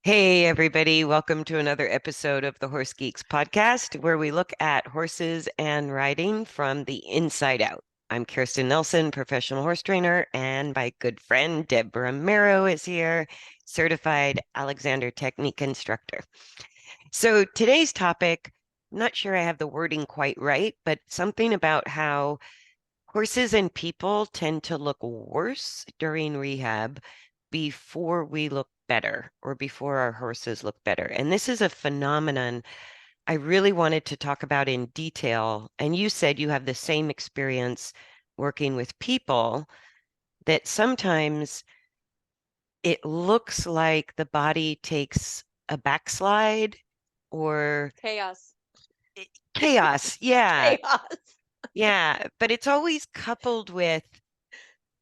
Hey, everybody. Welcome to another episode of the Horse Geeks podcast, where we look at horses and riding from the inside out. I'm Kirsten Nelsen, professional horse trainer, and my good friend Deb Romero is here, certified Alexander Technique instructor. So today's topic, I'm not sure I have the wording quite right, but something about how horses and people tend to look worse during rehab before we look better or before our horses look better. And this is a phenomenon I really wanted to talk about in detail. And you said you have the same experience working with people that sometimes it looks like the body takes a backslide or Chaos. chaos. Yeah. Chaos. Yeah. But it's always coupled with,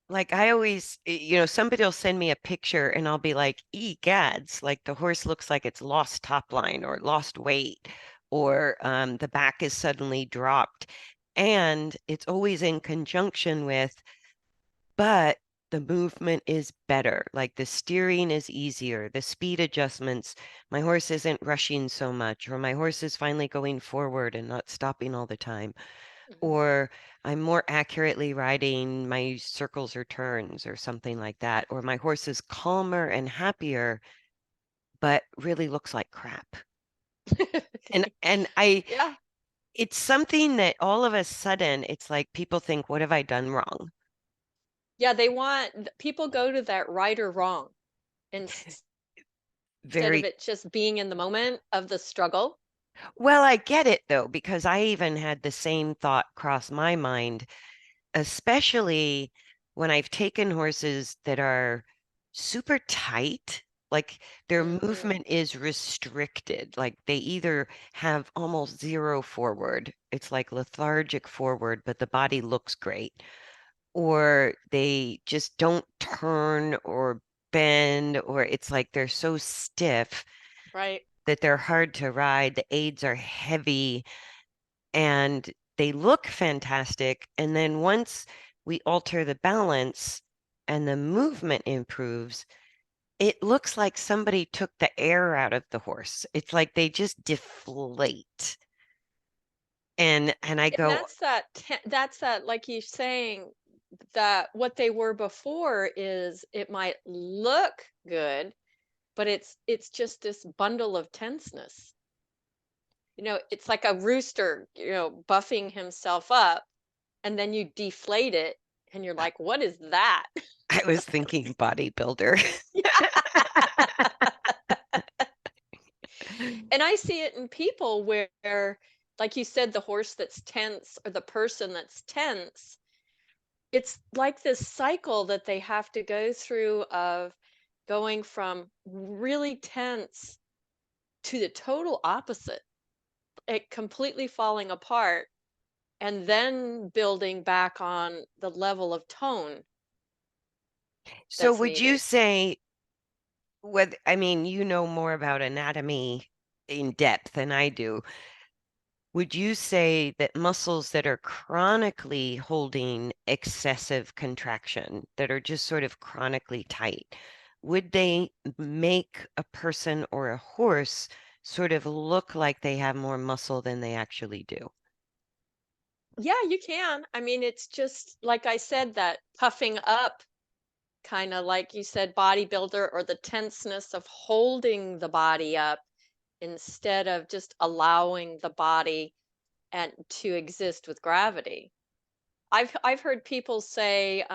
like, I always, somebody will send me a picture and I'll be like, egads, like the horse looks like it's lost top line or lost weight or the back is suddenly dropped. And it's always in conjunction with, but the movement is better. Like the steering is easier, the speed adjustments, my horse isn't rushing so much, or my horse is finally going forward and not stopping all the time, Mhm. or I'm more accurately riding my circles or turns or something like that, or my horse is calmer and happier, but really looks like crap. And I Yeah. it's something that all of a sudden it's like people think, what have I done wrong? Yeah, people go to that right or wrong instead of Very it just being in the moment of the struggle. well, I get it though, because I even had the same thought cross my mind, especially when I've taken horses that are super tight, like their Mhm. movement is restricted. Like they either have almost zero forward, it's like lethargic forward, but the body looks great, or they just don't turn or bend, or it's like they're so stiff Right. that they're hard to ride. The aids are heavy and they look fantastic. And then once we alter the balance and the movement improves, it looks like somebody took the air out of the horse. It's like they just deflate. And I And go, that's that like you're saying that what they were before is it might look good, but it's just this bundle of tenseness. It's like a rooster, buffing himself up and then you deflate it and you're like, "What is that?" I was thinking bodybuilder. And I see it in people where, like you said, the horse that's tense or the person that's tense, it's like this cycle that they have to go through of going from really tense to the total opposite, it completely falling apart, and then building back on the level of tone So that's would you needed. say whether, I mean, you know more about anatomy in depth than I do. Would you say that muscles that are chronically holding excessive contraction, that are just sort of chronically tight, would they make a person or a horse sort of look like they have more muscle than they actually do? Yeah, you can. I mean, it's just like I said, that puffing up, kind of like you said, bodybuilder, or the tenseness of holding the body up instead of just allowing the body and to exist with gravity. I've heard people say,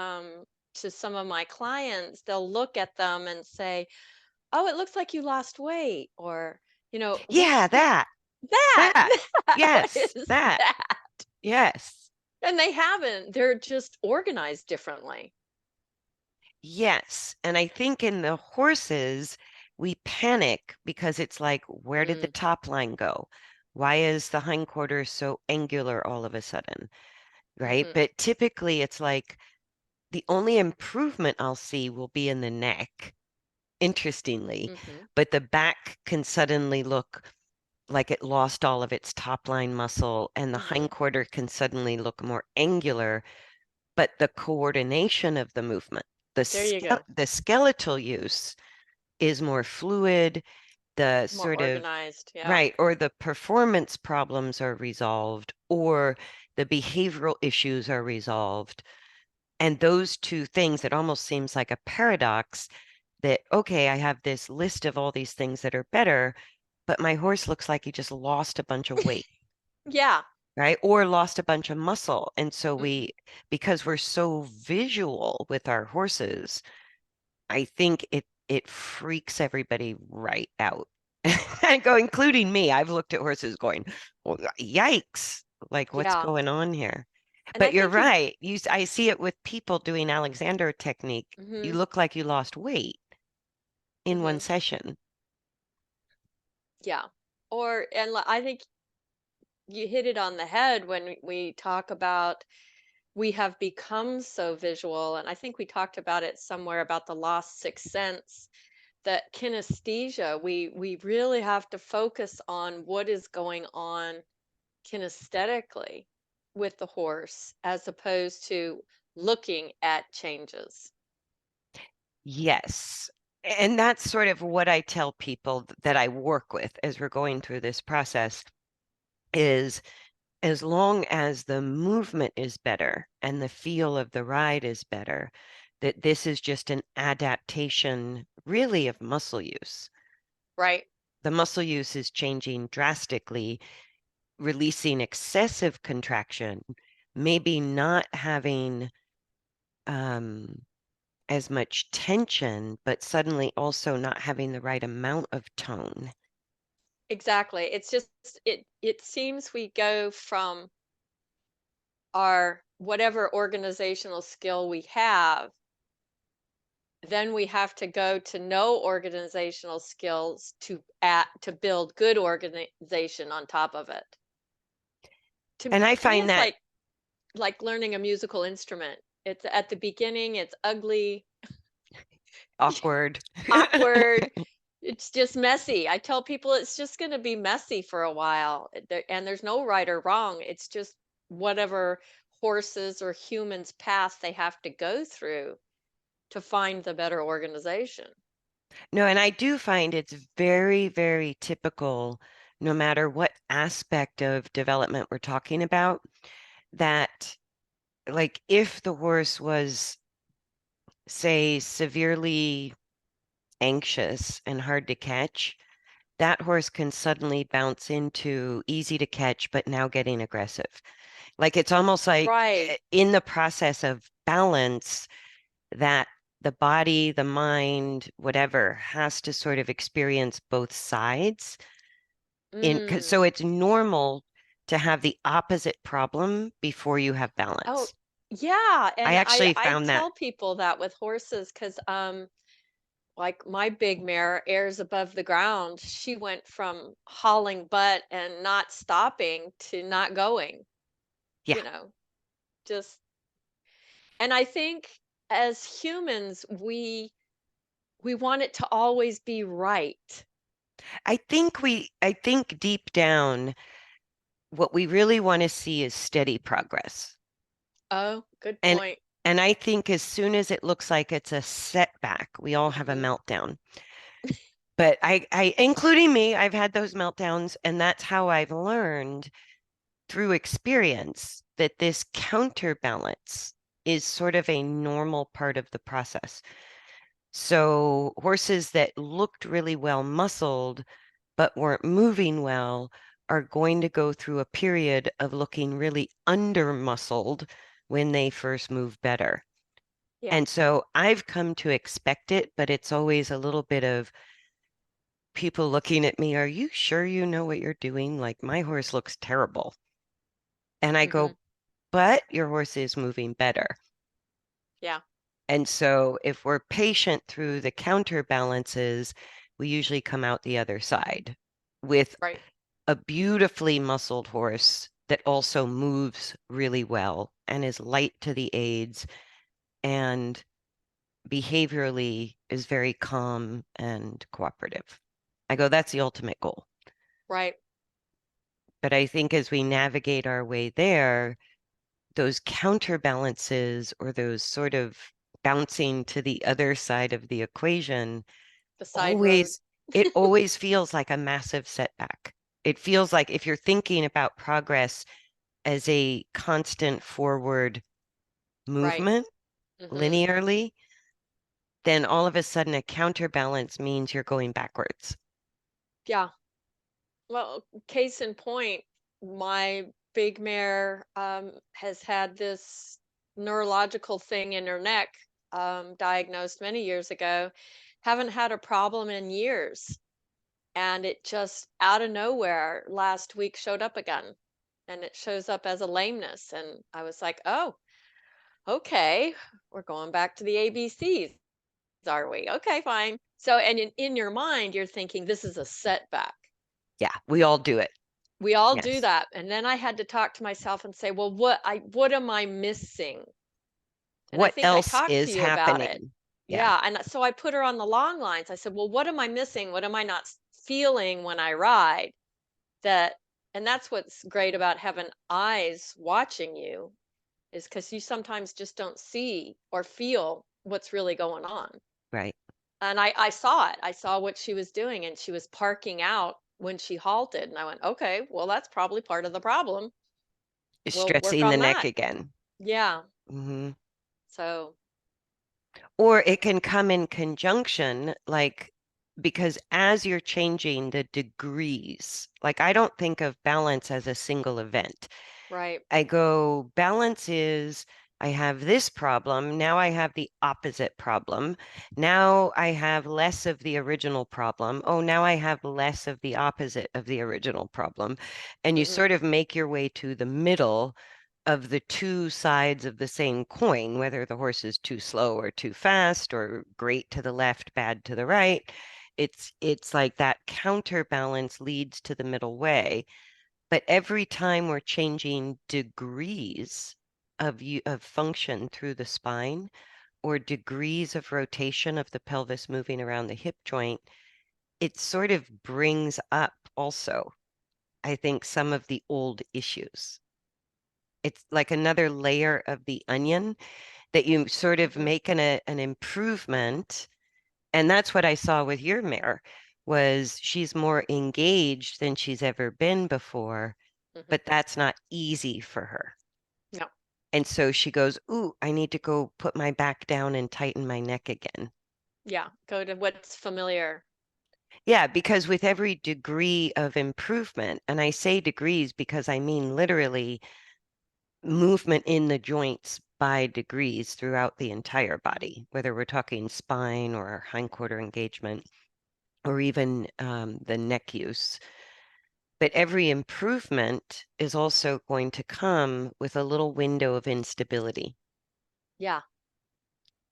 to some of my clients, they'll look at them and say, "Oh, it looks like you lost weight," or Yeah, that that, what yes, is that, that?" yes, And they haven't. They're just organized differently. yes. And I think in the horses, we panic because it's like, where did the Mm, top line go? Why is the hindquarter so angular all of a sudden? Right? mhm, But typically it's like the only improvement I'll see will be in the neck, interestingly, mhm, but the back can suddenly look like it lost all of its top line muscle, and the mhm. hindquarter can suddenly look more angular, but the coordination of the movement, There you go. The skeletal use is more fluid, the More sort of organized. Yeah. right, or the performance problems are resolved, or the behavioral issues are resolved. And those two things, it almost seems like a paradox that, okay, I have this list of all these things that are better, but my horse looks like he just lost a bunch of weight, Yeah. right? Or lost a bunch of muscle. And so Hmm. because we're so visual with our horses, I think it freaks everybody right out. And go, including me. I've looked at horses going, well, yikes, like what's Yeah. going on here? And I But you're think you, right. I see it with people doing Alexander technique. You hmm look like you lost weight in one hmm session. yeah. I think you hit it on the head when we talk about we have become so visual. And I think we talked about it somewhere about the lost sixth sense, that kinesthesia, we really have to focus on what is going on kinesthetically with the horse as opposed to looking at changes. Yes. And that's sort of what I tell people that I work with as we're going through this process is as long as the movement is better and the feel of the ride is better, that this is just an adaptation really of muscle use. Right. The muscle use is changing drastically, releasing excessive contraction, maybe not having um, as much tension, but suddenly also not having the right amount of tone. Exactly. It's just it seems we go from our whatever organizational skill we have, then we have to go to no organizational skills to build good organization on top of it. And I To me find it's that like learning a musical instrument. It's at the beginning, it's ugly, awkward. awkward, it's just messy. I tell people it's just going to be messy for a while. And there's no right or wrong. It's just whatever horses or humans path they have to go through to find the better organization. No, and I do find it's very, very typical, no matter what aspect of development we're talking about, that like if the horse was, say, severely anxious and hard to catch, that horse can suddenly bounce into easy to catch, but now getting aggressive. Like it's almost like Right. in the process of balance, that the body, the mind, whatever, has to sort of experience both sides. So Mm. it's normal to have the opposite problem before you have Oh, balance. yeah. I And actually I found that, tell people that with horses because like my big mare, airs above the ground, she went from hauling butt and not stopping to not going, yeah, you know, just, and I think as humans, we want it to always be right. I think deep down, what we really want to see is steady progress. Oh, good And point. and I think as soon as it looks like it's a setback, we all have a Mhm. meltdown. But including me, I've had those meltdowns, and that's how I've learned through experience that this counterbalance is sort of a normal part of the process. So horses that looked really well muscled but weren't moving well are going to go through a period of looking really under muscled when they first move better. Yeah. And so I've come to expect it, but it's always a little bit of people looking at me, are you sure you know what you're doing? Like my horse looks terrible. And I Mhm. go, but your horse is moving better. Yeah. And so if we're patient through the counterbalances, we usually come out the other side with Right. a beautifully muscled horse that also moves really well and is light to the aids and behaviorally is very calm and cooperative. I go, that's the ultimate goal. Right. But I think as we navigate our way there, those counterbalances or those sort of bouncing to the other side of the equation, The side road. always, it always feels like a massive setback. It feels like if you're thinking about progress as a constant forward Right. movement Hmm. linearly, then all of a sudden a counterbalance means you're going backwards. Yeah. Well, case in point, my big mare has had this neurological thing in her neck, diagnosed many years ago. Haven't had a problem in years. And it just out of nowhere last week showed up again. And it shows up as a lameness. And I was like, oh, okay, we're going back to the ABCs, are we? Okay, fine. So, and in your mind, you're thinking this is a setback. Yeah, we all do it. We all do Yes. that. And then I had to talk to myself and say, well, what am I missing? And I What think I else talked to is you about it. happening? Yeah, Yeah. And so I put her on the long lines. I said, well, what am I missing? What am I not feeling when I ride? That, and that's what's great about having eyes watching you, is because you sometimes just don't see or feel what's really going on. right. And I saw it. I saw what she was doing, and she was parking out when she halted. And I went, okay, well, that's probably part of the problem. We'll work Stressing the on neck that. again. Yeah. Hmm. So, Or it can come in conjunction, like, because as you're changing the degrees, like, I don't think of balance as a single event. right. I go, balance is, I have this problem. Now I have the opposite problem. Now I have less of the original problem. Oh, now I have less of the opposite of the original problem. And you Hmm. sort of make your way to the middle of the two sides of the same coin, whether the horse is too slow or too fast or great to the left, bad to the right. It's like that counterbalance leads to the middle way. But every time we're changing degrees of function through the spine or degrees of rotation of the pelvis moving around the hip joint, it sort of brings up also, I think, some of the old issues. It's like another layer of the onion that you sort of Hmm. make an improvement. And that's what I saw with your mare was she's more engaged than she's ever been before, Hmm. but that's not easy for her. No. And so she goes, "Ooh, I need to go put my back down and tighten my neck again." Yeah. Go to what's familiar. Yeah, because with every degree of improvement, and I say degrees because I mean literally movement in the joints by degrees throughout the entire body, whether we're talking spine or hindquarter engagement or even the neck use. But every improvement is also going to come with a little window of instability. Yeah.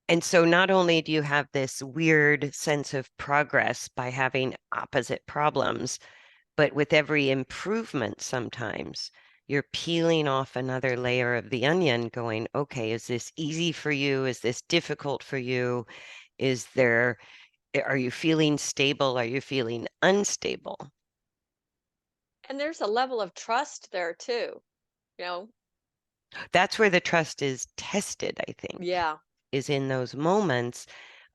And so not only do you have this weird sense of progress by having opposite problems, but with every improvement, sometimes you're peeling off another layer of the onion, going, okay, is this easy for you? Is this difficult for you? Is there, are you feeling stable? Are you feeling unstable? And there's a level of trust there too. You know, That's where the trust is tested, I think, yeah. is in those moments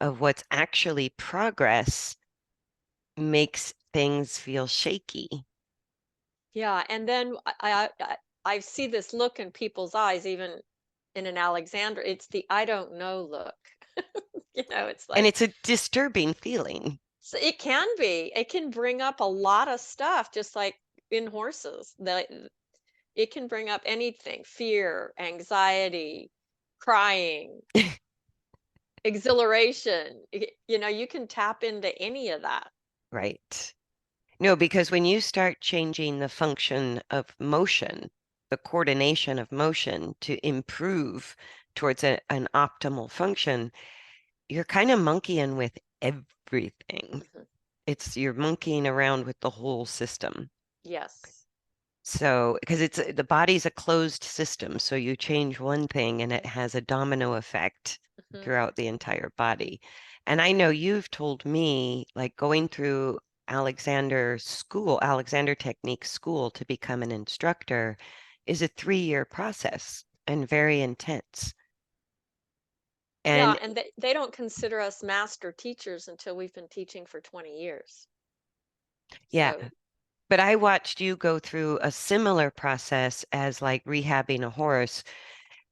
of what's actually progress makes things feel shaky. Yeah, and then I see this look in people's eyes, even in an Alexander. It's the I don't know look. It's And like, it's a disturbing feeling. so it can be. It can bring up a lot of stuff, just like in horses. It can bring up anything: fear, anxiety, crying, exhilaration. You can tap into any of that. Right. No, because when you start changing the function of motion, the coordination of motion to improve towards an optimal function, you're kind of monkeying with everything. Mhm. It's you're monkeying around with the whole system. Yes. So, because the body's a closed system, so you change one thing and it Mhm. has a domino effect Mhm. throughout the entire body. And I know you've told me, like going through Alexander Technique School to become an instructor is a 3-year process and very intense. Yeah, And and they don't consider us master teachers until we've been teaching for 20 years. yeah, So, but I watched you go through a similar process as like rehabbing a horse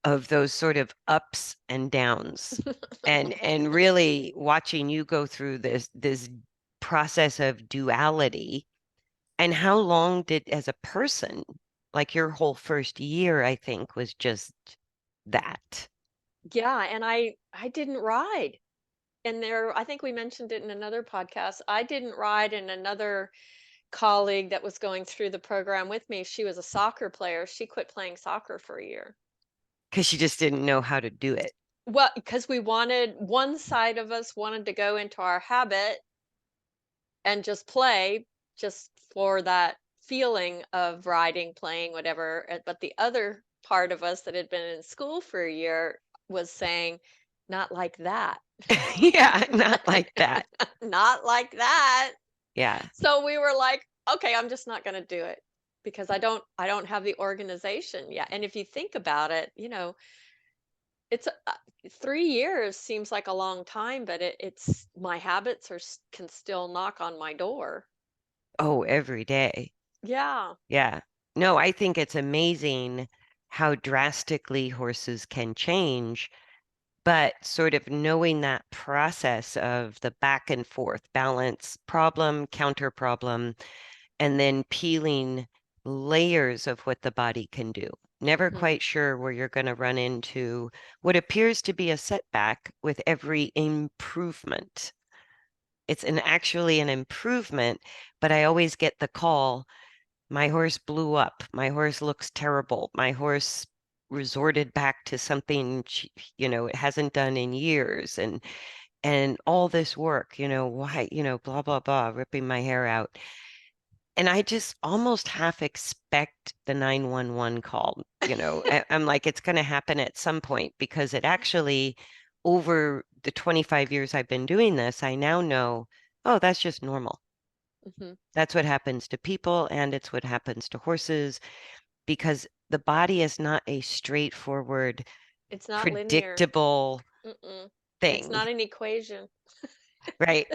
of those sort of ups and downs. And really watching you go through this process of duality. And how long did, as a person, like your whole first year, I think, was just that. yeah, and I didn't ride. And there, I think we mentioned it in another podcast. I didn't ride, and another colleague that was going through the program with me, she was a soccer player. She quit playing soccer for a year. Because she just didn't know how to do it. Well, because we wanted, one side of us wanted to go into our habit and just play, just for that feeling of riding, playing, whatever. But the other part of us that had been in school for a year was saying, not like that. Yeah, not like that. Not like that. Yeah. So we were like, okay, I'm just not going to do it because I don't have the organization yet. And if you think about it, it's 3 years seems like a long time, but it's my habits can still knock on my door. Oh, every day. Yeah. Yeah. No, I think it's amazing how drastically horses can change, but sort of knowing that process of the back and forth balance, problem, counter problem, and then peeling layers of what the body can do. Never Hmm. quite sure where you're going to run into what appears to be a setback with every improvement. It's actually an improvement, but I always get the call, my horse blew up. My horse looks terrible. My horse resorted back to something it hasn't done in years, and all this work, why, blah blah blah, ripping my hair out. And I just almost half expect the 911 call. I'm like, it's going to happen at some point because it actually, over the 25 years I've been doing this, I now know, oh, that's just normal. Hmm. That's what happens to people, and it's what happens to horses because the body is not a straightforward, It's not linear. predictable Mm-mm. It's thing. not an equation. Right.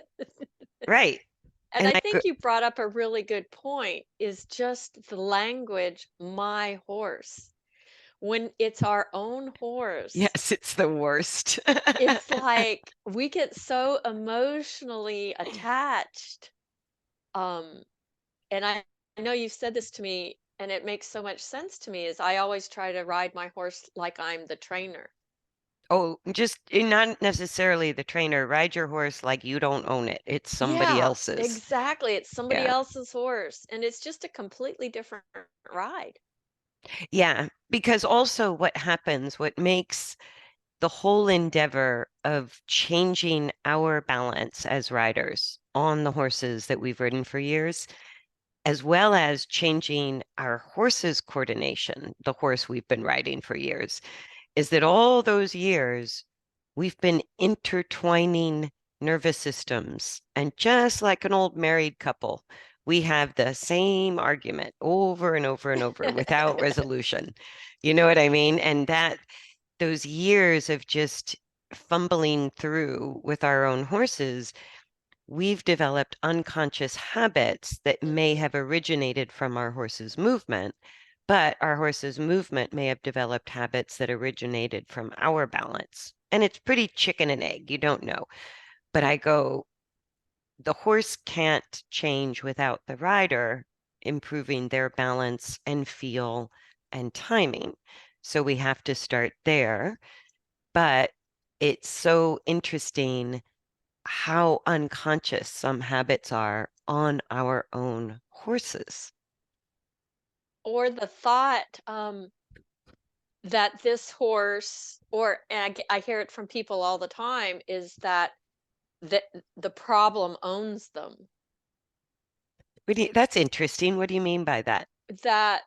Right. And And I I go, think you brought up a really good point, is just the language, my horse. When it's our own horse, yes, it's the worst. it's like we get so emotionally attached. Um, and I know you've said this to me, and it makes so much sense to me, is I always try to ride my horse like I'm the trainer. Oh, just not necessarily the trainer. Ride your horse like you don't own it. It's somebody Yeah, else's. exactly. It's somebody Yeah. else's horse, and it's just a completely different ride. Yeah. Because also what makes the whole endeavor of changing our balance as riders on the horses that we've ridden for years, as well as changing our horse's coordination, the horse we've been riding for years, is that all those years we've been intertwining nervous systems. And just like an old married couple, we have the same argument over and over and over without resolution. You know what I mean? And that those years of just fumbling through with our own horses, we've developed unconscious habits that may Mhm. have originated from our horse's movement, but our horse's movement may have developed habits that originated from our balance. And it's pretty chicken and egg. You don't know. But I go, the horse can't change without the rider improving their balance and feel and timing. So we have to start there. But it's so interesting how unconscious some habits are on our own horses. Or the thought, that this horse, or and I hear it from people all the time, is that the problem owns them. That's interesting. What do you mean by that? That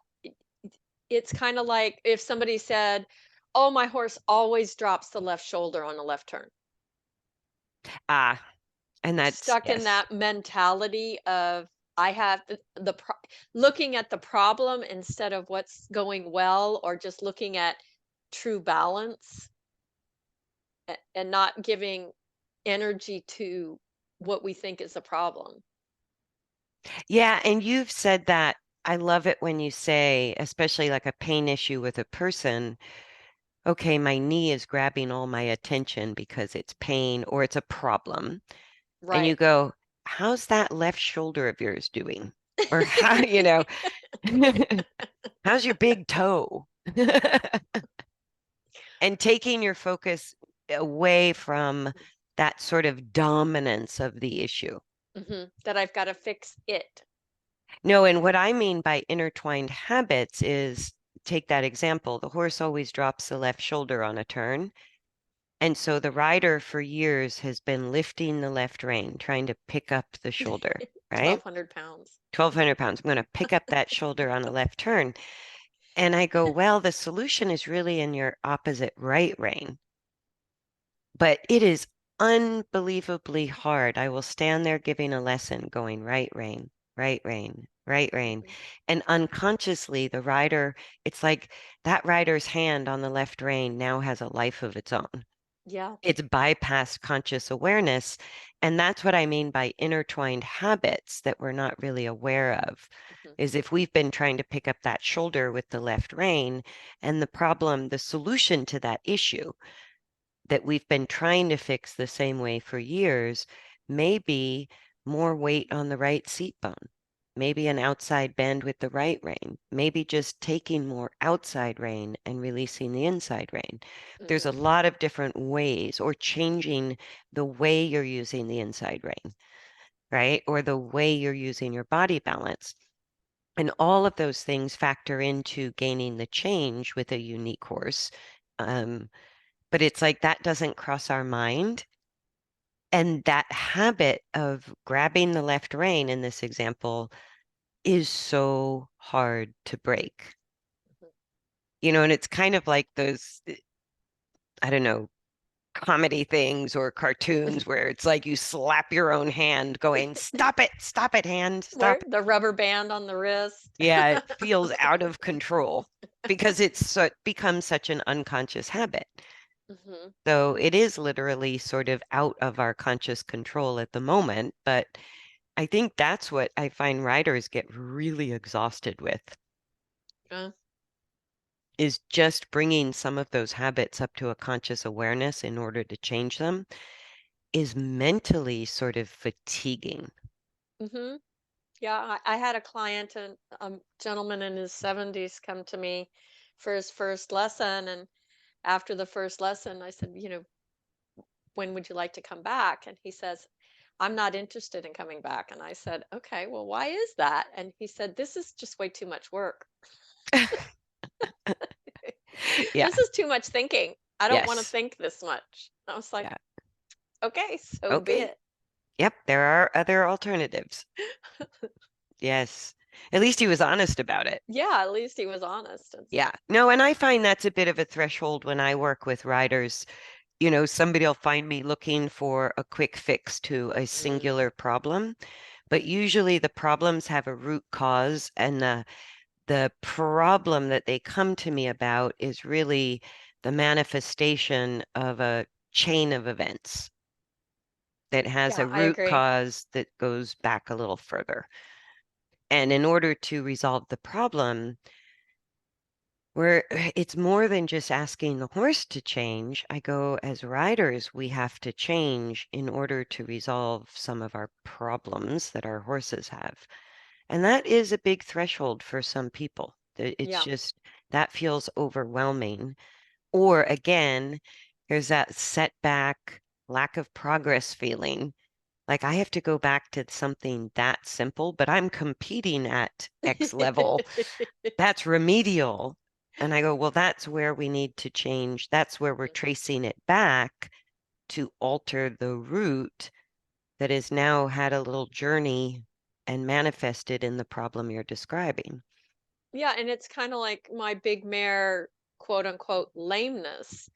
it's kind of like if somebody said, "Oh, my horse always drops the left shoulder on a left turn." Ah, and that's, Stuck in yes. that mentality of I have looking at the problem instead of what's going well, or just looking at true balance. and not giving energy to what we think is a problem. Yeah, and you've said that. I love it when you say, especially like a pain issue with a person, okay, my knee is grabbing all my attention because it's pain or it's a problem. And you Right. go, how's that left shoulder of yours doing? Or how, how's your big toe? And taking your focus away from that sort of dominance of the issue. That I've got to fix it. No, and what I mean by intertwined habits is take that example. The horse always drops the left shoulder on a turn. And so the rider for years has been lifting the left rein, trying to pick up the shoulder, right? 1,200 pounds. 1,200 pounds. I'm going to pick up that shoulder on a left turn. And I go, well, the solution is really in your opposite right rein. But it is unbelievably hard. I will stand there giving a lesson, going right rein, right rein, right rein. Mhm. And unconsciously, the rider, it's like that rider's hand on the left rein now has a life of its own. Yeah. It's bypassed conscious awareness. And that's what I mean by intertwined habits that we're not really aware of. Mhm. Is if we've been trying to pick up that shoulder with the left rein, and the problem, the solution to that issue that we've been trying to fix the same way for years may be more weight on the right seat bone, maybe an outside bend with the right rein, maybe just taking more outside rein and releasing the inside rein. There's a Mhm. lot of different ways, or changing the way you're using the inside rein, right? Or the way you're using your body balance. And all of those things factor into gaining the change with a unique horse. Um, but it's like that doesn't cross our mind. And that habit of grabbing the left rein in this example is so hard to break. Mhm. And it's kind of like those, I don't know, comedy things or cartoons where it's like you slap your own hand going, stop it, hand, Where stop. the rubber band on the wrist. Yeah, it feels out of control because it becomes such an unconscious habit. Mhm. So it is literally sort of out of our conscious control at the moment. But I think that's what I find writers get really exhausted with Uh, is just bringing some of those habits up to a conscious awareness in order to change them is mentally sort of fatiguing, mhm. Yeah, I had a client, and a gentleman in his 70s, come to me for his first lesson. And after the first lesson, I said, when would you like to come back? And he says, I'm not interested in coming back. And I said, okay, well, why is that? And he said, this is just way too much work. Yeah. This is too much thinking. I don't want to Yes. think this much. I was like, Yeah. okay, so be Okay. it. Yep. There are other alternatives. Yes. At least he was honest about it. Yeah, at least he was honest. Yeah. No, and I find that's a bit of a threshold when I work with writers. Somebody will find me looking for a quick fix to a Mm, singular problem, but usually the problems have a root cause, and the problem that they come to me about is really the manifestation of a chain of events that has a yeah, I root agree. cause that goes back a little further. And in order to resolve the problem, where it's more than just asking the horse to change. I go, as riders, we have to change in order to resolve some of our problems that our horses have. And that is a big threshold for some people. It's Yeah. just that feels overwhelming. Or again, there's that setback, lack of progress feeling. Like I have to go back to something that simple, but I'm competing at X level. That's remedial. And I go, well, that's where we need to change. That's where we're Mhm. tracing it back to alter the root that has now had a little journey and manifested in the problem you're describing. Yeah, and it's kind of like my big mare, quote unquote, lameness.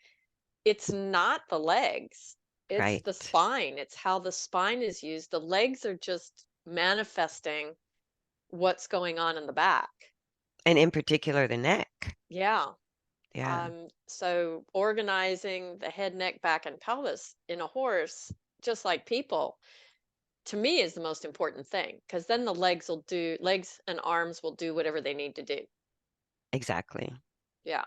It's not the legs, it's Right. the spine. It's how the spine is used. The legs are just manifesting what's going on in the back. And in particular, the neck. Yeah. Yeah, So organizing the head, neck, back, and pelvis in a horse, just like people, to me is the most important thing, because then the legs and arms will do whatever they need to do. exactly. Yeah.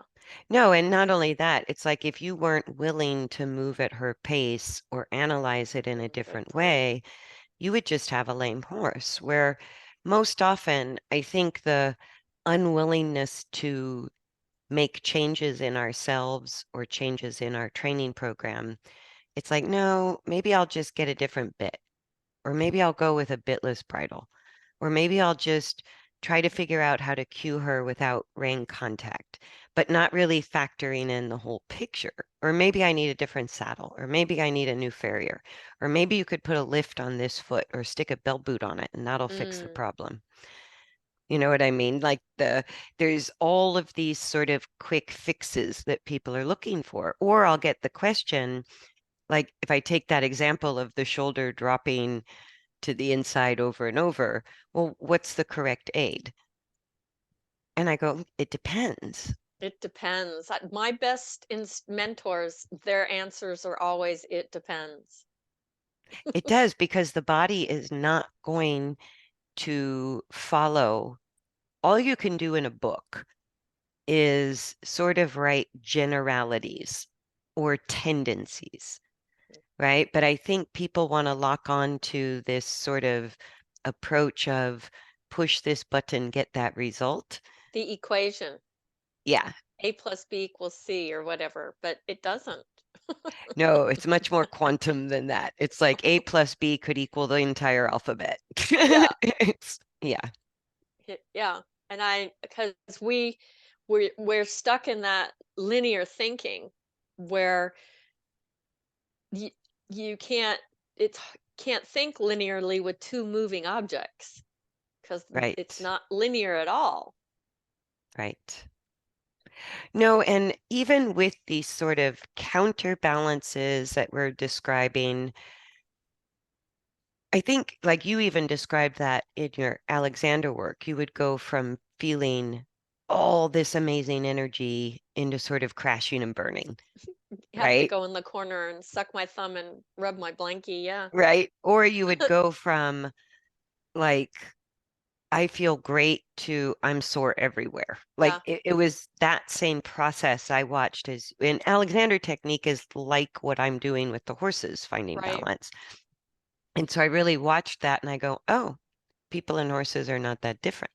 No, and not only that, it's like if you weren't willing to move at her pace or analyze it in a Good different point. way, you would just have a lame horse. Where most often, I think the unwillingness to make changes in ourselves or changes in our training program, it's like, no, maybe I'll just get a different bit, or maybe I'll go with a bitless bridle, or maybe I'll just try to figure out how to cue her without rein contact, but not really factoring in the whole picture. Or maybe I need a different saddle, or maybe I need a new farrier, or maybe you could put a lift on this foot or stick a bell boot on it and that'll fix the Mm, problem. You know what I mean? Like there's all of these sort of quick fixes that people are looking for. Or I'll get the question, like if I take that example of the shoulder dropping to the inside over and over, well, what's the correct aid? And I go, it depends. it depends. My best mentors, their answers are always, it depends. It does because the body is not going to follow. All you can do in a book is sort of write generalities or tendencies, right? But I think people want to lock on to this sort of approach of push this button, get that result. The equation, Yeah, A plus B equals C or whatever, but it doesn't. no, it's much more quantum than that. It's like A plus B could equal the entire alphabet. Yeah. Yeah, Yeah. And because we're stuck in that linear thinking where you you it's can't think linearly with two moving objects, because it's right, not linear at all. right. No, and even with these sort of counterbalances that we're describing, I think, like you even described that in your Alexander work, you would go from feeling all this amazing energy into sort of crashing and burning, Have to right? go in the corner and suck my thumb and rub my blankie. Yeah. Right. Or you would go from like, I feel great to I'm sore everywhere. Like Yeah. it was that same process I watched as in Alexander technique is like what I'm doing with the horses, finding Right. balance. And so I really watched that and I go, oh, people and horses are not that different.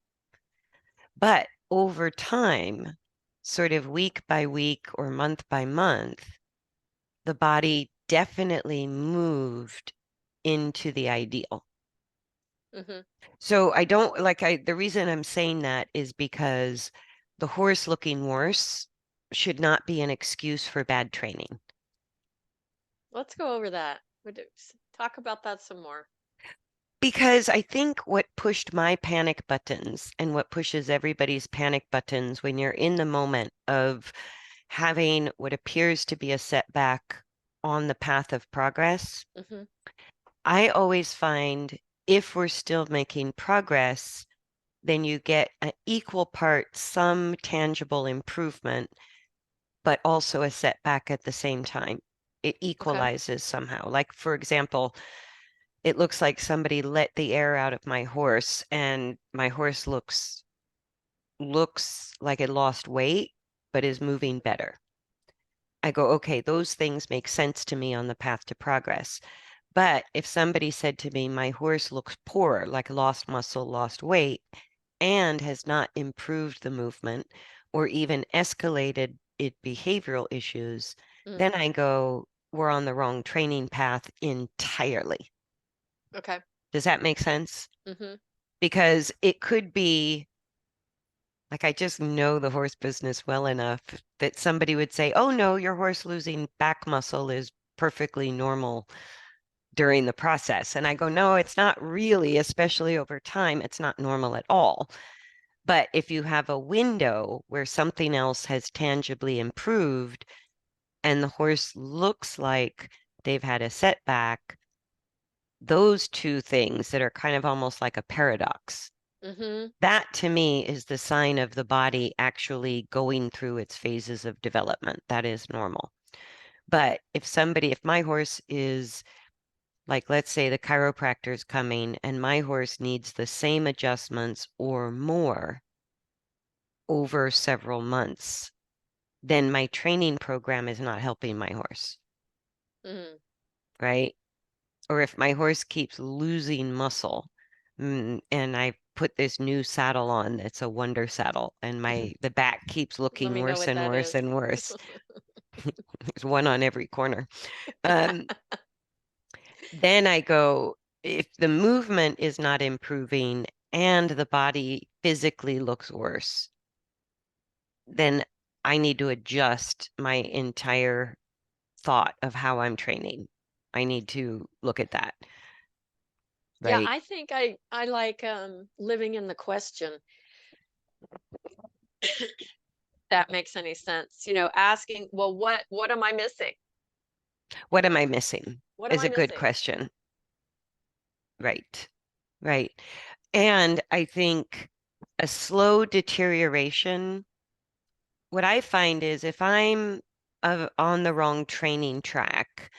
But over time, sort of week by week or month by month, the body definitely moved into the ideal. Hmm. So I don't like the reason I'm saying that is because the horse looking worse should not be an excuse for bad training. Let's go over that. Talk about that some more. Because I think what pushed my panic buttons and what pushes everybody's panic buttons when you're in the moment of having what appears to be a setback on the path of progress, Hmm. I always find if we're still making progress, then you get an equal part some tangible improvement, but also a setback at the same time. It Okay. equalizes somehow. Like, for example, it looks like somebody let the air out of my horse and my horse looks like it lost weight but is moving better. I go, okay, those things make sense to me on the path to progress. But if somebody said to me, my horse looks poor, like lost muscle, lost weight, and has not improved the movement or even escalated it behavioral issues, Mm. then I go, we're on the wrong training path entirely. Okay. Does that make sense? Hmm. Because it could be like I just know the horse business well enough that somebody would say, oh no, your horse losing back muscle is perfectly normal during the process. And I go, no, it's not really, especially over time, it's not normal at all. But if you have a window where something else has tangibly improved and the horse looks like they've had a setback, those two things that are kind of almost like a paradox. Mm-hmm. That to me is the sign of the body actually going through its phases of development. That is normal. But if my horse is like, let's say the chiropractor's coming and my horse needs the same adjustments or more over several months, then my training program is not helping my horse, Mm-hmm. right? Or if my horse keeps losing muscle, and I put this new saddle on that's a wonder saddle, and the back keeps Let looking me know worse what and that worse is. and worse. There's one on every corner. Um, then I go, if the movement is not improving and the body physically looks worse, then I need to adjust my entire thought of how I'm training. I need to look at that, Yeah, right? I think I like living in the question. That makes any sense. Asking, well, what am I missing? What am I missing What am is I a good missing? question. Right, right. And I think a slow deterioration, what I find is if I'm on the wrong training track,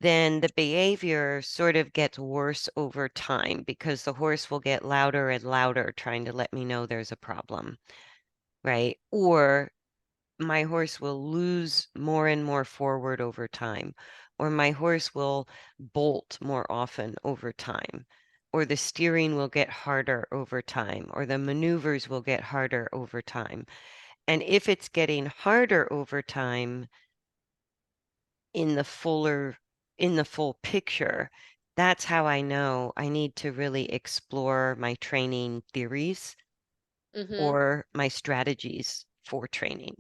then the behavior sort of gets worse over time because the horse will get louder and louder trying to let me know there's a problem, right? Or my horse will lose more and more forward over time, or my horse will bolt more often over time, or the steering will get harder over time, or the maneuvers will get harder over time. And if it's getting harder over time in the full picture, that's how I know I need to really explore my training theories Mm-hmm. or my strategies for training.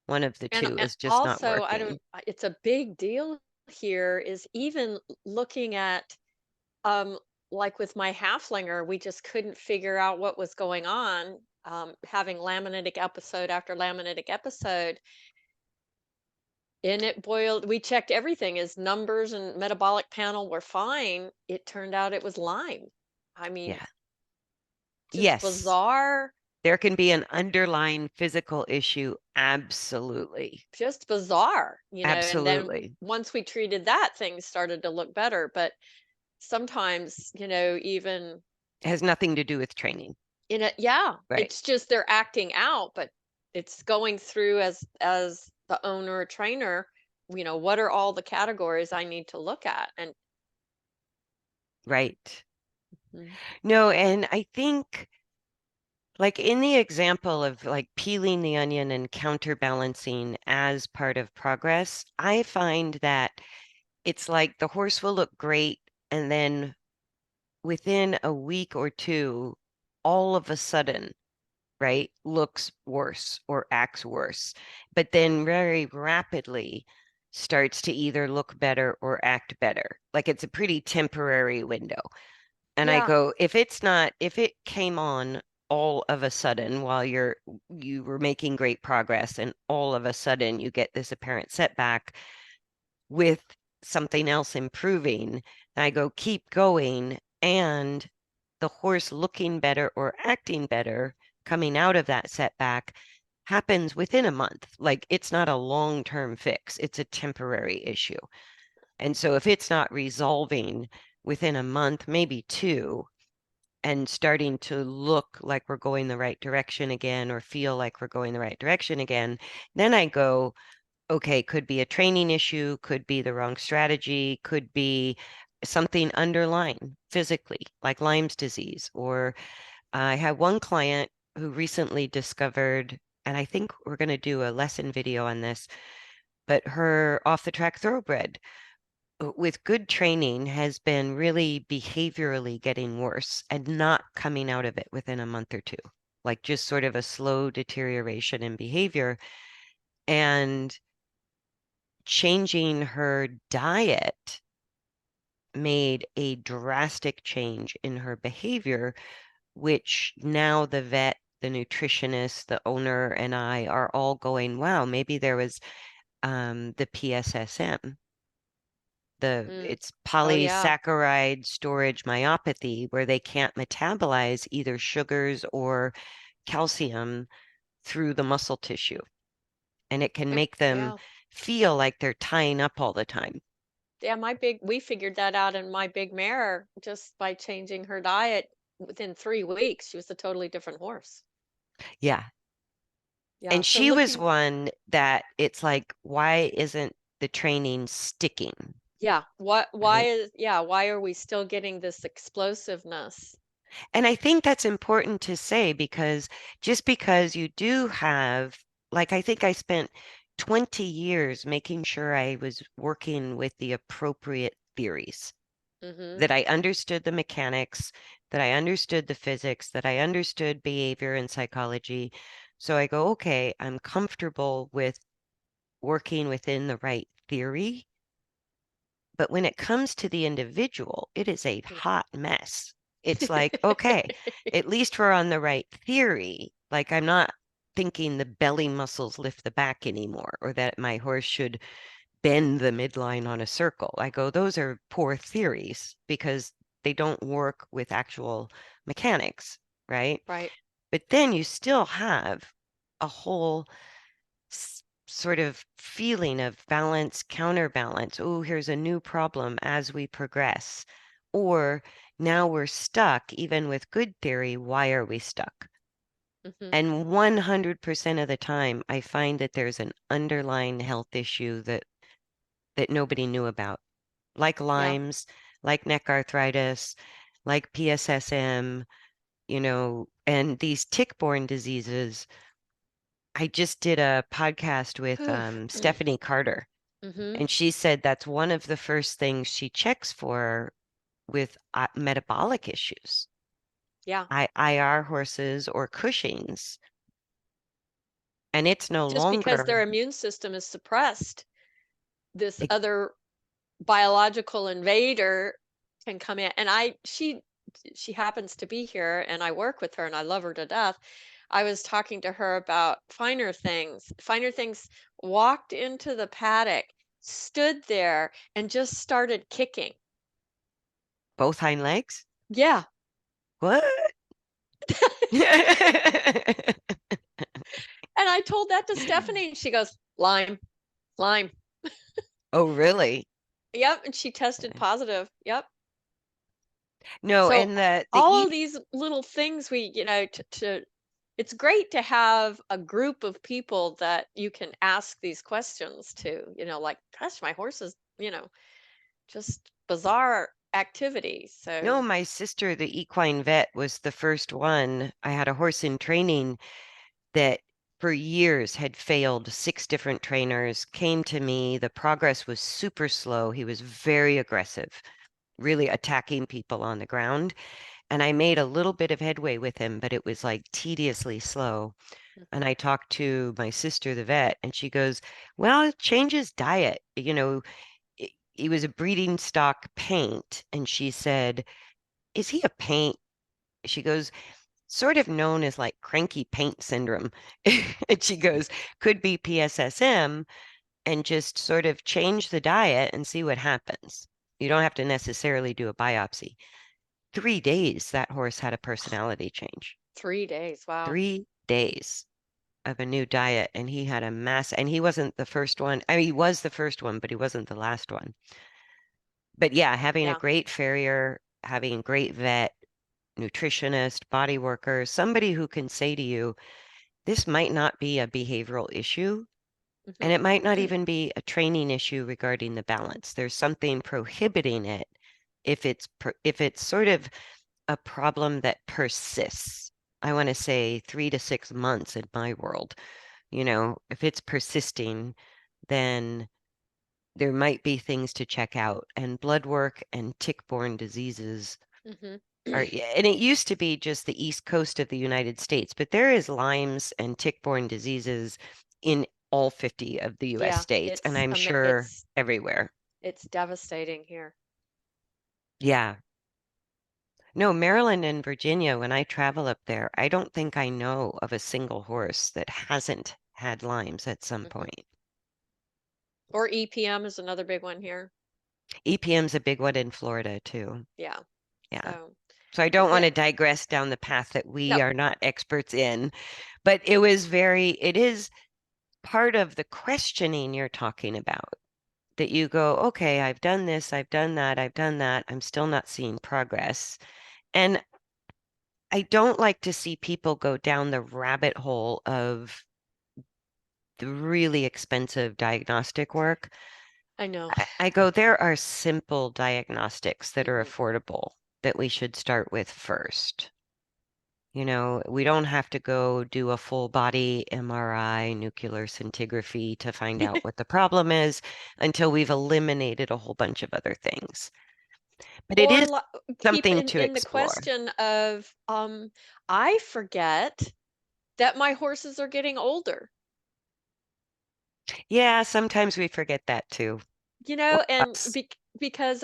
One of the And, two and is just not also, I don't. working. It's a big deal here. Is even looking at um, like with my halflinger, we just couldn't figure out what was going on. Having laminitic episode after laminitic episode, and it boiled. We checked everything. His numbers and metabolic panel were fine. It turned out it was Lyme. I mean, Yeah. just Yes, bizarre, there can be an underlying physical issue. Absolutely. just bizarre. And then Absolutely. once we treated that, things started to look better. But sometimes, even It has nothing to do with training. in it, yeah, Right. it's just they're acting out, but it's going through as the owner or trainer, what are all the categories I need to look at? And Right. mm, No, and I think like in the example of like peeling the onion and counterbalancing as part of progress, I find that it's like the horse will look great and then within a week or two, all of a sudden, right, looks worse or acts worse, but then very rapidly starts to either look better or act better. Like it's a pretty temporary window. And I yeah, go, if it came on all of a sudden while you were making great progress and all of a sudden you get this apparent setback with something else improving, I go, keep going. And the horse looking better or acting better coming out of that setback happens within a month. Like it's not a long-term fix, it's a temporary issue. And so if it's not resolving within a month, maybe two, and starting to look like we're going the right direction again or feel like we're going the right direction again, then I go, okay, could be a training issue, could be the wrong strategy, could be something underlying physically, like Lyme's disease. Or I have one client who recently discovered, and I think we're going to do a lesson video on this, but her off the track thoroughbred with good training has been really behaviorally getting worse and not coming out of it within a month or two, like just sort of a slow deterioration in behavior. And changing her diet made a drastic change in her behavior, which now the vet, the nutritionist, the owner, and I are all going, wow, maybe there was the PSSM Mm. It's Oh yeah. polysaccharide storage myopathy where they can't metabolize either sugars or calcium through the muscle tissue. And it can make them Yeah. feel like they're tying up all the time. Yeah, we figured that out in my big mare just by changing her diet within 3 weeks. She was a totally different horse. Yeah. Yeah, And so she was looking one that it's like, why isn't the training sticking? yeah, Right. why are we still getting this explosiveness? And I think that's important to say because just because you do have, like, I think I spent 20 years making sure I was working with the appropriate theories, Mhm. that I understood the mechanics, that I understood the physics, that I understood behavior and psychology. So I go, okay, I'm comfortable with working within the right theory. But when it comes to the individual, it is a hot mess. It's like, okay, at least we're on the right theory. Like I'm not thinking the belly muscles lift the back anymore, or that my horse should bend the midline on a circle. I go, those are poor theories because they don't work with actual mechanics, right? Right. But then you still have a whole sort of feeling of balance, counterbalance. Oh, here's a new problem as we progress. Or now we're stuck, even with good theory. Why are we stuck? Mhm. And 100% of the time, I find that there's an underlying health issue that nobody knew about, like Yeah. Lyme's, like neck arthritis, like PSSM, and these tick-borne diseases. I just did a podcast with Stephanie Carter, Mhm. and she said that's one of the first things she checks for with metabolic issues, Yeah. IR horses or Cushing's, and it's no Just because their longer. immune system is suppressed, this Ex- other biological invader can come in. And she happens to be here and I work with her and I love her to death. I was talking to her about finer things. Finer things walked into the paddock, stood there and just started kicking. Both hind legs? Yeah. What? And I told that to Stephanie and she goes, "Lyme, Lyme." Oh, really? Yep, and she tested positive. Yep. No, So and the all eat of these little things to it's great to have a group of people that you can ask these questions to, like, gosh, my horse is, just bizarre activity. no, So, my sister, the equine vet, was the first one. I had a horse in training that for years had failed 6 different trainers, came to me. The progress was super slow. He was very aggressive, really attacking people on the ground. And I made a little bit of headway with him, but it was like tediously slow. And mhm. I talked to my sister, the vet, and she goes, well, change his diet. He was a breeding stock paint. And she said, is he a paint? She goes, sort of known as like cranky paint syndrome. And she goes, could be PSSM and just sort of change the diet and see what happens. You don't have to necessarily do a biopsy. 3 days, that horse had a personality change. 3 days. Wow. 3 days of a new diet, and he had a mass, and he wasn't the first one. I mean, he was the first one, but he wasn't the last one. But yeah, having a Yeah. great farrier, having a great vet, nutritionist, body worker, somebody who can say to you, this might not be a behavioral issue, and Hmm. it might not even be a training issue regarding the balance. There's something prohibiting it if it's sort of a problem that persists. I want to say 3 to 6 months in my world. If it's persisting, then there might be things to check out. And blood work and tick-borne diseases Hmm. yeah, and it used to be just the east coast of the United States, but there is Lyme's and tick-borne diseases in all 50 of the US Yeah, states, and it's I'm sure everywhere. it's devastating here. Yeah. No, Maryland and Virginia, when I travel up there, I don't think I know of a single horse that hasn't had Lyme's at some Hmm. point. Or EPM is another big one here. EPM's a big one in Florida too. Yeah. Yeah. So, So I but don't want yeah, to digress down the path that we no, are not experts in, but it is part of the questioning you're talking about that you go, okay, I've done this, I've done that, I've done that. I'm still not seeing progress. And I don't like to see people go down the rabbit hole of the really expensive diagnostic work. I know. I go, there are simple diagnostics that are Hmm. affordable that we should start with first. You know, we don't have to go do a full body MRI, nuclear scintigraphy to find out what the problem is until we've eliminated a whole bunch of other things. But it Or is keep something in to the explore. question of, I forget that my horses are getting older. Yeah, sometimes we forget that too. And Us. because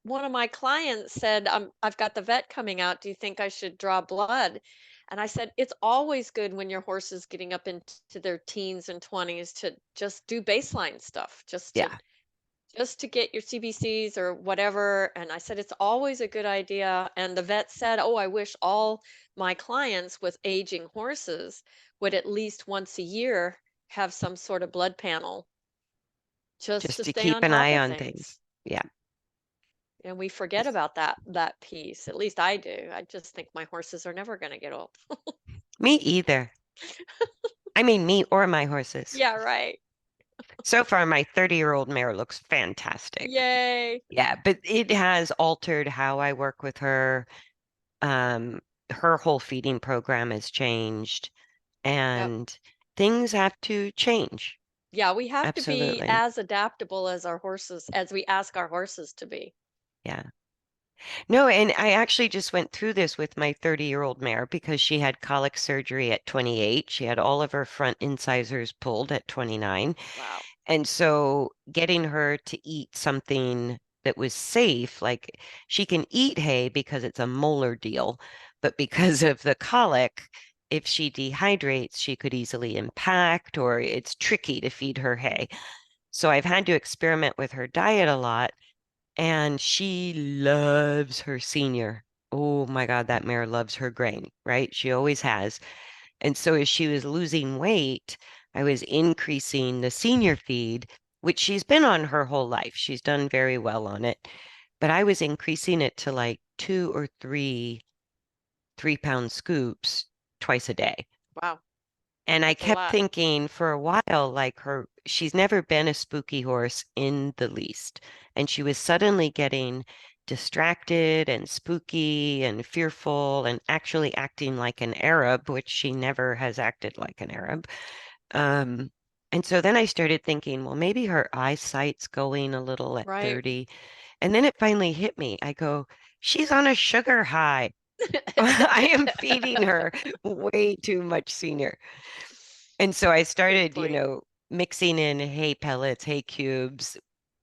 one of my clients said, I've got the vet coming out. Do you think I should draw blood? And I said, it's always good when your horse is getting up into their teens and 20s to just do baseline stuff, Yeah, just to get your CBCs or whatever. And I said, it's always a good idea. And the vet said, oh, I wish all my clients with aging horses would at least once a year have some sort of blood panel just just to to stay keep on an top eye of on things. things. Yeah, And we forget about that piece. At least I do. I just think my horses are never going to get old. me either. I mean, me or my horses. Yeah, right. So far, my 30-year-old mare looks fantastic. Yay. Yeah, but it has altered how I work with her. Um, Her whole feeding program has changed, Yep. and things have to change. Yeah, we have to be Absolutely. as adaptable as our horses, as we ask our horses to be. Yeah. No, and I actually just went through this with my 30-year-old mare because she had colic surgery at 28. She had all of her front incisors pulled at 29. Wow. And so getting her to eat something that was safe, like she can eat hay because it's a molar deal, but because of the colic, if she dehydrates, she could easily impact, or it's tricky to feed her hay. So I've had to experiment with her diet a lot, and she loves her senior. Oh my God, that mare loves her grain, right? She always has. And so as she was losing weight, I was increasing the senior feed, which she's been on her whole life. She's done very well on it. But I was increasing it to like two or three 3-pound scoops twice a day. Wow. And I That's a kept lot. thinking for a while, like she's never been a spooky horse in the least. And she was suddenly getting distracted and spooky and fearful and actually acting like an Arab, which she never has acted like an Arab. Um, and so then I started thinking, well, maybe her eyesight's going a little at Right. 30. And then it finally hit me. I go, she's on a sugar high. I am feeding her way too much senior. And so I Good started, point. mixing in hay pellets, hay cubes,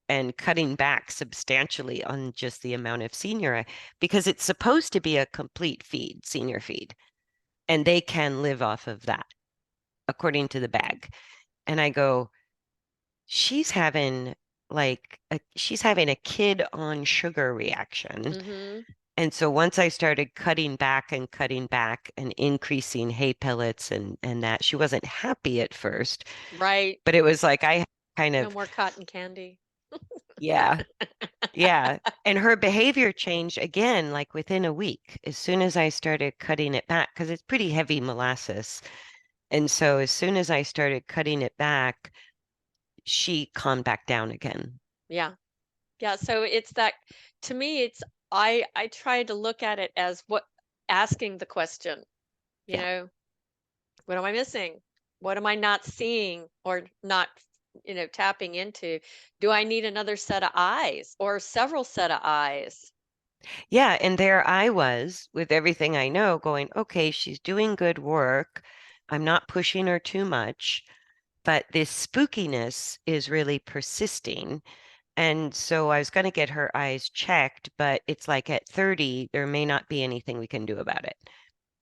and cutting back substantially on just the amount of senior because it's supposed to be a complete feed, senior feed, and they can live off of that according to the bag. And I go, she's having she's having a kid on sugar reaction. Mhm. And so once I started cutting back and increasing hay pellets and that, she wasn't happy at first, Right. but it was like I kind No of, more cotton candy. yeah, yeah. And her behavior changed again, like within a week, as soon as I started cutting it back, because it's pretty heavy molasses. And so as soon as I started cutting it back, she calmed back down again. Yeah. Yeah, so it's that, to me it's, I try to look at it as what, asking the question, you Yeah. know, what am I missing? What am I not seeing or not, tapping into? Do I need another set of eyes or several set of eyes? Yeah. And there I was with everything I know going, okay, she's doing good work. I'm not pushing her too much, but this spookiness is really persisting. And so I was going to get her eyes checked, but it's like at 30, there may not be anything we can do about it.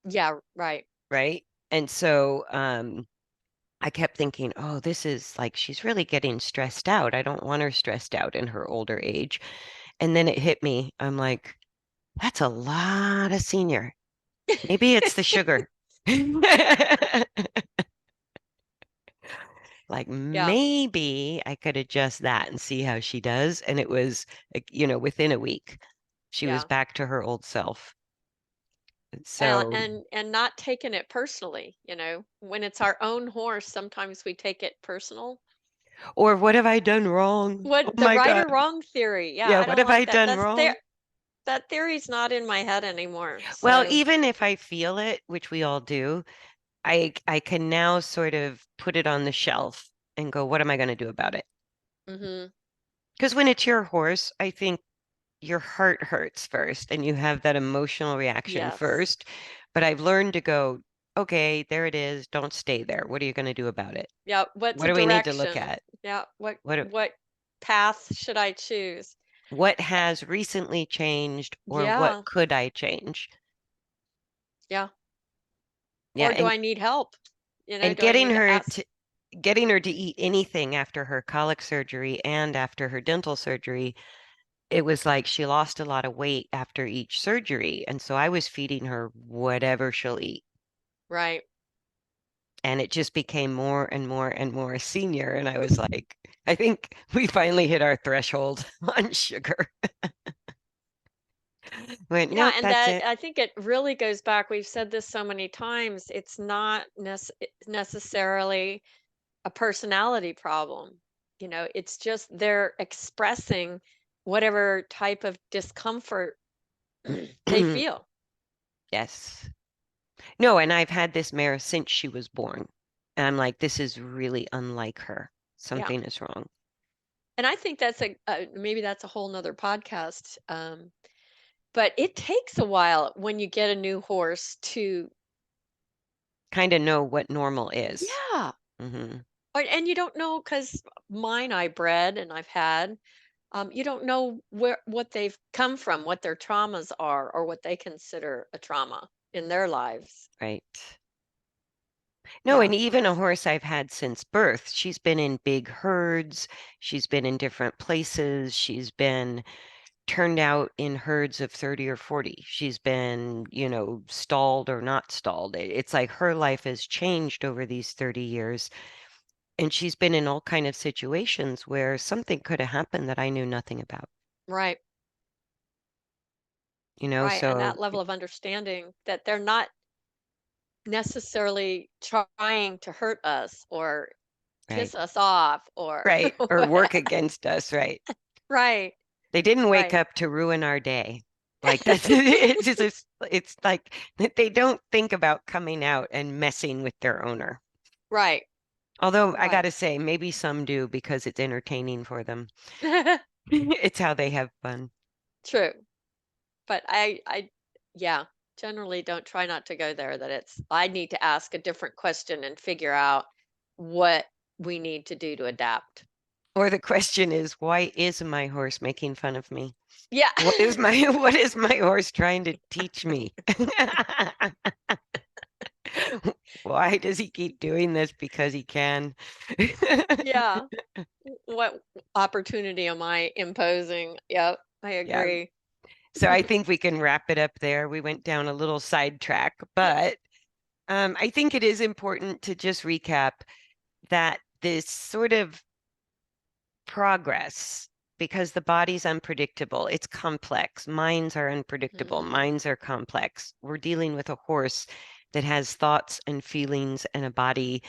Yeah, right. Right. And so, I kept thinking, oh, this is like she's really getting stressed out. I don't want her stressed out in her older age. And then it hit me. I'm like, that's a lot of senior. Maybe it's the sugar. Like Yeah, maybe I could adjust that and see how she does. And it was, within a week, she was yeah. back to her old self. And So, and not taking it personally, when it's our own horse, sometimes we take it personal. or what have I done wrong? Oh What the my right God. or wrong theory? Yeah, Yeah, I what don't have I like that. done wrong? That theory's not in my head anymore. Well, So, even if I feel it, which we all do, I can now sort of put it on the shelf and go, what am I going to do about it? mhm. Because when it's your horse, I think your heart hurts first and you have that emotional reaction Yes. first. But I've learned to go, okay, there it is. Don't stay there. What are you going to do about it? Yeah, what's What a do we need to look direction? at? Yeah, what What what path should I choose? what Eh, has recently changed or what Yeah, could I change? yeah. Yeah, Or do I need help? and Do I need to ask? getting her to eat anything after her colic surgery and after her dental surgery, it was like she lost a lot of weight after each surgery. And so I was feeding her whatever she'll eat. Right. And it just became more and more and more senior. And I was like, I think we finally hit our threshold on sugar. Went, Yeah, nope, and that's that it. I think it really goes back. We've said this so many times. It's not necessarily a personality problem. It's just they're expressing whatever type of discomfort they feel. Yes. No, and I've had this mare since she was born. And I'm like, this is really unlike her. Yeah. Something is wrong. And I think that's maybe that's a whole nother podcast. But it takes a while when you get a new horse to, Kind of know what normal is. yeah. Hmm. And you don't know because mine I bred and I've had. You don't know what they've come from, what their traumas are, or what they consider a trauma in their lives. Right. No, Yeah, and even a horse I've had since birth, she's been in big herds. She's been in different places. She's been turned out in herds of 30 or 40. She's been, stalled or not stalled. It's like her life has changed over these 30 years. And she's been in all kind of situations where something could have happened that I knew nothing about, right, right. And so that level of understanding that they're not necessarily trying to hurt us or right. piss us off or Right. Or work against us, right. right, They didn't wake right, up to ruin our day. Like that's it's like that they don't think about coming out and messing with their owner. right, Although I right. gotta say, maybe some do because it's entertaining for them. It's how they have fun. True. But yeah, generally don't try not to go there, that I need to ask a different question and figure out what we need to do to adapt. Or the question is, why is my horse making fun of me? Yeah. What is my what is my horse trying to teach me? Why does he keep doing this? Because he can. Yeah. What opportunity am I imposing? Yep, I Yeah. agree. So I think we can wrap it up there. We went down a little sidetrack, but I think it is important to just recap that this sort of progress, because the body's unpredictable, it's complex. Minds are unpredictable, Mhm. minds are complex. We're dealing with a horse that has thoughts and feelings and a body.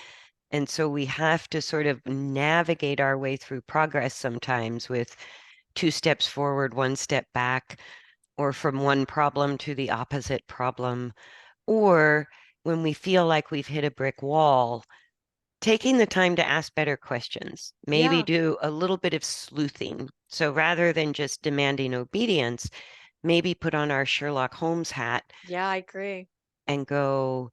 And so we have to sort of navigate our way through progress sometimes with two steps forward, one step back, or from one problem to the opposite problem. Or when we feel like we've hit a brick wall, taking the time to ask better questions, maybe Yeah. do a little bit of sleuthing. So rather than just demanding obedience, maybe put on our Sherlock Holmes hat Yeah, I agree. and go,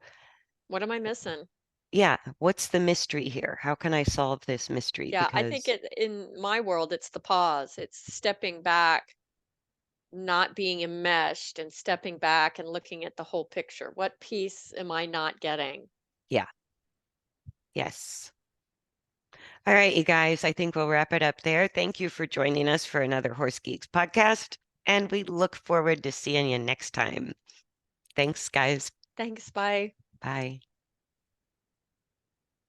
What am I missing? yeah, what's the mystery here? How can I solve this mystery? Yeah, I think Because, in my world, it's the pause. It's stepping back, not being enmeshed, and stepping back and looking at the whole picture. What piece am I not getting? yeah, Yes. All right, you guys, I think we'll wrap it up there. Thank you for joining us for another Horse Geeks podcast, and we look forward to seeing you next time. Thanks, guys. Thanks. Bye. Bye.